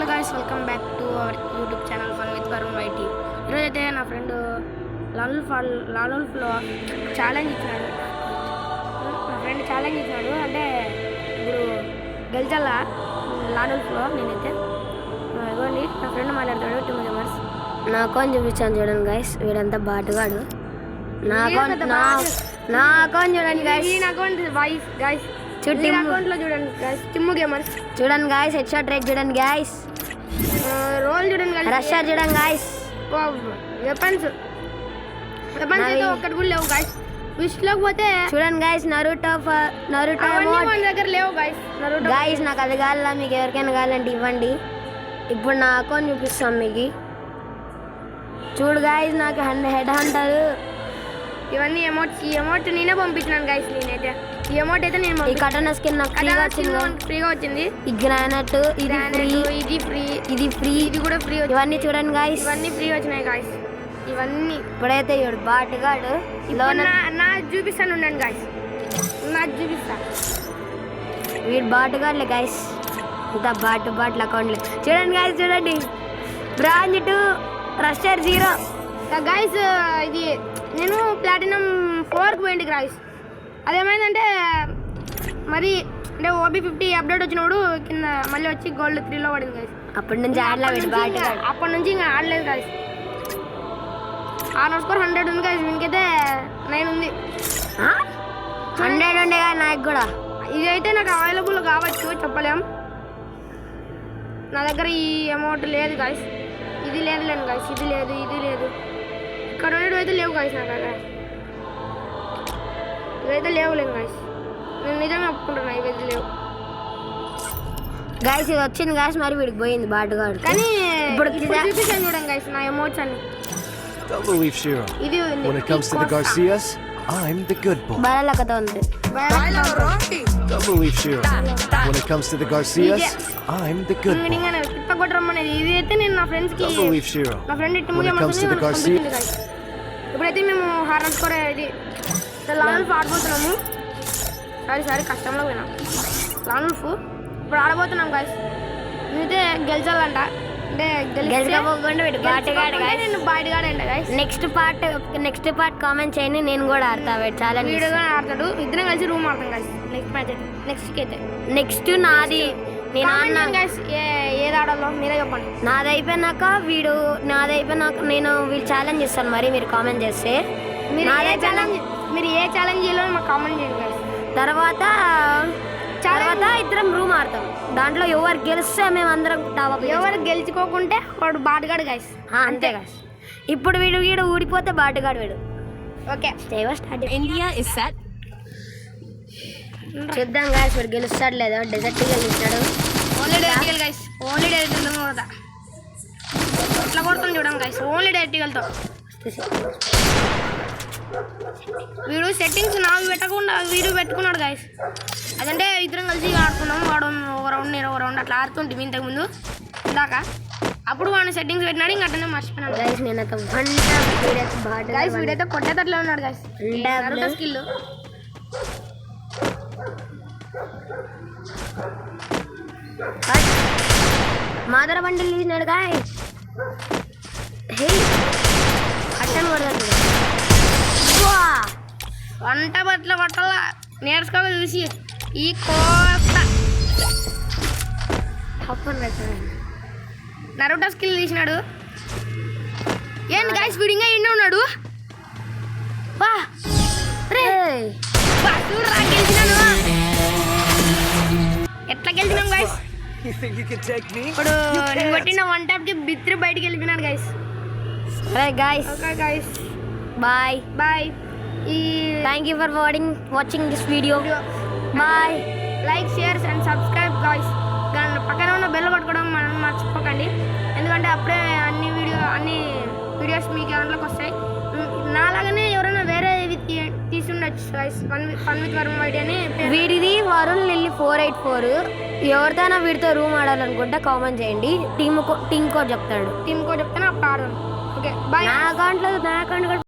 Hello guys, welcome back to our YouTube channel fun with Varun YT. ఈరోజైతే నా friend లాలుల్ఫ్లో challenge ఇచ్చినాడు. అంటే ఇప్పుడు గెలిచాలా లాలుల్ఫ్లో. నేనైతే ఇవ్వండి, నా ఫ్రెండ్ మాట్లాడతాడు 2 మెంబర్స్. నా అకౌంట్ చూపించాను చూడండి గైస్, వీడంతా బాటుగాడు. నా అకౌంట్ చూడండి గైస్, ఈ అకౌంట్ వాయిస్ గైస్ అకౌంట్ లో చూడండి గైస్, టిమ్ము గేమర్స్ చూడండి గైస్, హెడ్ షాట్ రేట్ చూడండి గైస్, రోల్ చూడండి గైస్, రషర్ చూడండి గైస్, వెపన్స్ అయితే ఒక్కటి కూడా లేవు గైస్. విష్ లోకి పోతే చూడండి గైస్, నరుటో మన దగ్గర లేవు గైస్. గైస్ నాకు అది కావాలా, మీకు ఎవరికైనా కావాలంటే ఇవ్వండి. ఇప్పుడు నా అకౌంట్ చూపిస్తాం మీకు. చూడు గైస్, నాకు హెడ్ హంటర్ ఇవన్నీ ఈ అమౌంట్ నేనే పంపించినాను గైస్. నేనైతే ఈ అమౌంట్ అయితే నేను ఈ కటన స్కిన్ నాకు ఫ్రీగా వచ్చింది. ఈ గ్రానైట్ ఇది ఫ్రీ, ఇది కూడా ఫ్రీ. ఇవన్నీ చూడండి గైస్, ఇవన్నీ ఫ్రీ వచ్చినాయి గైస్. ఇవన్నీ ఇప్పుడైతే ఇవి బాటుగాడు నా చూపిస్తాను ఉండండి గైస్, నాకు చూపిస్తా. వీడు బాటుగాడులే గైస్, ఇంత బాట్ల అకౌంట్లు చూడండి గైస్. చూడండి, బ్రాంజ్ 2 రషర్ 0 గైస్. ఇది నేను ప్లాటినం 4కి పోయింది గైస్. అదేమైందంటే మరి అంటే OB50 అప్డేట్ వచ్చినప్పుడు కింద మళ్ళీ వచ్చి గోల్డ్ 3లో పడింది గైస్. అప్పటి నుంచి ఆడలేదు, అప్పటి నుంచి ఇంకా ఆడలేదు గైస్. ఆర్నర్ స్కోర్ 100 ఉంది గైస్, వీనికైతే 9 ఉంది. 100 ఉండే కానీ నాకు కూడా. ఇదైతే నాకు అవైలబుల్ కావచ్చు, చెప్పలేం. నా దగ్గర ఈ అమౌంట్ లేదు గైస్. ఇది లేదులేను గైస్, ఇది లేదు. ఇక్కడ ఉండేవి అయితే లేవు గైస్. నా దగ్గర ఇవైతే లేవులేము గైస్. నేను నిజంగా ఒప్పుకుంటున్నా, ఇవైతే లేవు గైస్. ఇది వచ్చింది గైస్, మరి వీడికి పోయింది బాటుగాడు. కానీ ఇప్పుడు చూపించాను చూడండి గైస్ నా ఎమోట్స్ అన్ని. Don't believe Shiro. When it comes to the Garcias, I'm the good boy. బాలలకతో ఉంది. Don't believe Shiro. When it comes to the Garcias, I'm the good boy. ఇది అయితే నేను నా ఫ్రెండ్స్ కి, Don't believe Shiro. నా friend When it comes to the Garcias, ఇప్పుడైతే మేము Horner score ఇది లాలుల్ఫ్ ఆడబోతున్నాము. సారీ కష్టంలో పోయినా లాలుల్ఫ్ ఇప్పుడు ఆడబోతున్నాం గైస్. నేనైతే గెలిచాలంట, అంటే నేను బాటుగాడంట గైస్. నెక్స్ట్ పార్ట్ కామెంట్ చేయండి, నేను కూడా ఆడతా. చాలా వీడియో కూడా ఆడతాడు, ఇద్దరం కలిసి రూమ్ ఆడతాం గైస్. నెక్స్ట్ మ్యాచ్ అయితే నెక్స్ట్ నాది, నేను ఆడినా గైస్. ఏది ఆడాలో మీరే చెప్పండి. నాది అయిపోయినాక నేను వీళ్ళు ఛాలెంజ్ చేస్తాను, మరి మీరు కామెంట్ చేస్తే. మీరు ఏ ఛాలెంజ్ చేయాలో మాకు కామెంట్ చేయండి గైస్. తర్వాత ఇద్దరం రూమ్ ఆడతాం. దాంట్లో ఎవరు గెలిస్తే మేము అందరం టాప్. ఎవరు గెలుచుకోకుంటే వాడు బాటుగాడు గైస్. అంతే గైస్. ఇప్పుడు వీడు ఊడిపోతే బాటుగాడు వీడు. Okay, start. India is set. చూద్దాం గైస్, వీడు గెలుస్తాడు లేదో. డెజర్ట్ గెలిచాడు. Only direct guys, only direct కొడతా. ఎట్లా కొడతాం చూడండి గైస్, ఓన్లీ డైరెక్ట్తో. వీడు సెట్టింగ్స్ నాకు పెట్టకుండా వీడు పెట్టుకున్నాడు గైస్. అదంటే ఇద్దరం కలిసి ఆడుకున్నాం. వాడు ఒక రౌండ్ నేను ఒక రౌండ్ అట్లా ఆడుతుంటే ఇంతకుముందు ఇందాక. అప్పుడు వాడిని సెట్టింగ్స్ పెట్టినాడు, ఇంకా అట్టనే మర్చిపోయినాడు గైస్. నేను గైస్ వీడైతే కొట్టేటట్లే ఉన్నాడు గైస్. స్కిల్ మాదర బండిల్ తీసినాడు గాయస్. అట్టని కొడతాడు. వంట బట్టల కొట్టాల నేర్చుకోక చూసి ఈ కోత నరుటో స్కిల్ తీసినాడు. ఏంటి గైస్, వీడు ఇంకా ఎండి ఉన్నాడు. గెలిచినాను. ఎట్లా గెలిచినాం గైస్. ఇప్పుడు నేను కొట్టిన 1 ట్యాప్కి బిత్రి బయటికి వెళ్ళిపోయినాడు guys. Guys, okay guys, bye. Thank you for watching this video. Bye. Like, share and subscribe guys. పక్కన ఉన్న బెల్ కొట్టుకోవడం మనం మర్చిపోకండి, ఎందుకంటే అప్పుడే అన్ని వీడియోస్ మీకు దాంట్లోకి వస్తాయి. నాలాగానే ఎవరైనా వేరే తీసుండొచ్చు guys. Fun with Varun YT అని వీడిది వరుణ్ లిల్లీ 484. ఎవరిదైనా వీడితో రూమ్ ఆడాలనుకుంటే కామెంట్ చేయండి. టీమ్ కోడ్ చెప్తాడు. టీమ్ కోడ్ చెప్తాను, అప్పుడు ఆడదాం. Okay bye. నా అకౌంట్లో